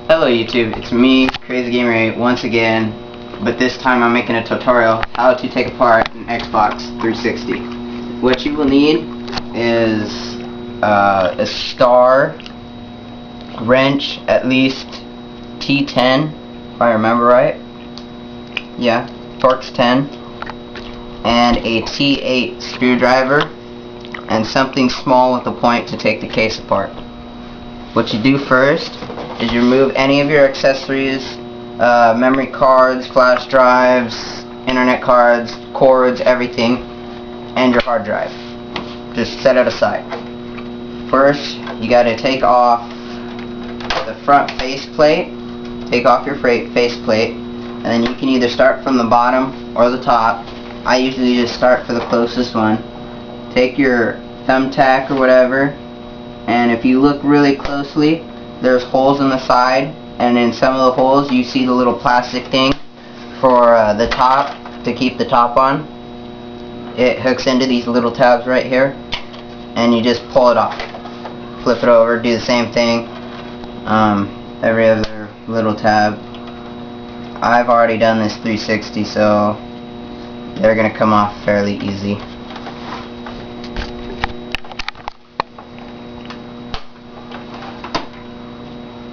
Hello YouTube, it's me, Crazy Gamer 8, once again, but this time I'm making a tutorial how to take apart an Xbox 360. What you will need is a star, wrench, at least T10, if I remember right. Yeah, Torx 10, and a T8 screwdriver, and something small with a point to take the case apart. What you do first is you remove any of your accessories, memory cards, flash drives, internet cards, cords, everything, and your hard drive. Just set it aside. First, you got to take off the front faceplate. Take off your faceplate, and then you can either start from the bottom or the top. I usually just start for the closest one. Take your thumbtack or whatever, and if you look really closely, there's holes in the side, and in some of the holes you see the little plastic thing for the top, to keep the top on. It hooks into these little tabs right here, and you just pull it off. Flip it over, do the same thing, every other little tab. I've already done this 360, so they're gonna come off fairly easy.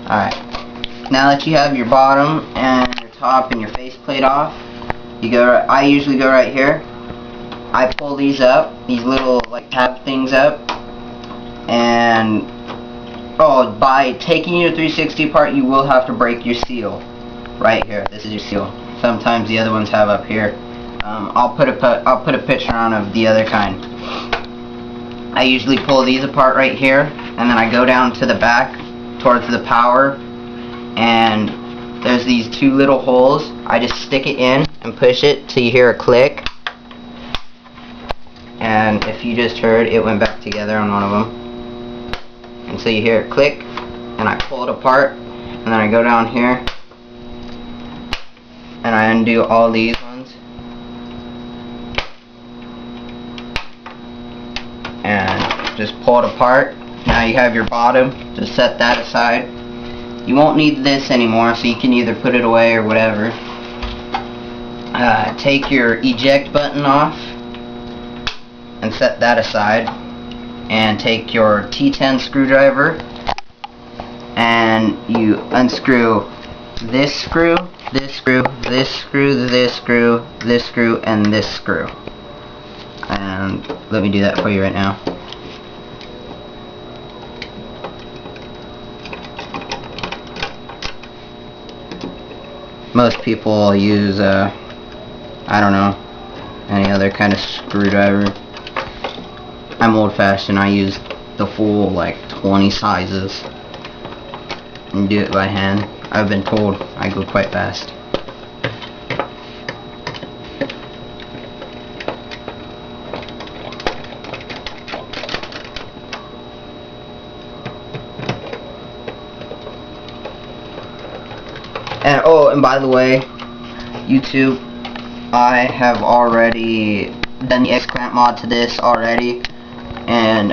Alright, now that you have your bottom and your top and your faceplate off, I usually go right here. I pull these up, these little like tab things up, and by taking your 360 apart, you will have to break your seal right here. This is your seal. Sometimes the other ones have up here. I'll put a picture on of the other kind. I usually pull these apart right here, and then I go down to the back towards the power, and there's these two little holes. I just stick it in and push it till you hear a click, and if you just heard, it went back together on one of them. And so you hear it click, and I pull it apart, and then I go down here and I undo all these ones, and just pull it apart. Now you have your bottom. Just set that aside. You won't need this anymore, so you can either put it away or whatever. Take your eject button off and set that aside, and take your T10 screwdriver and you unscrew this screw, this screw, this screw, this screw, this screw, and this screw. And let me do that for you right now. Most people use, I don't know, any other kind of screwdriver. I'm old-fashioned. I use the full, like, 20 sizes. And do it by hand. I've been told I go quite fast. And and by the way, YouTube, I have already done the X-clamp mod to this already, and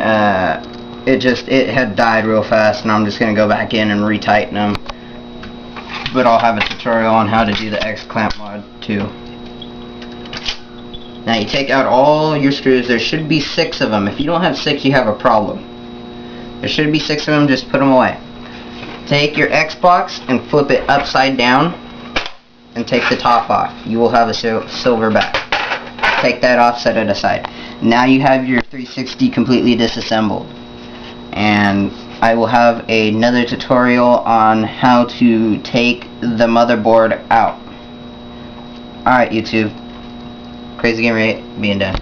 it had died real fast, and I'm just gonna go back in and retighten them. But I'll have a tutorial on how to do the X-clamp mod too. Now you take out all your screws. There should be 6 of them. If you don't have 6, you have a problem. There should be 6 of them. Just put them away. Take your Xbox and flip it upside down and take the top off. You will have a silver back. Take that off, set it aside. Now you have your 360 completely disassembled. And I will have another tutorial on how to take the motherboard out. Alright YouTube, Crazy Gamer 8 being done.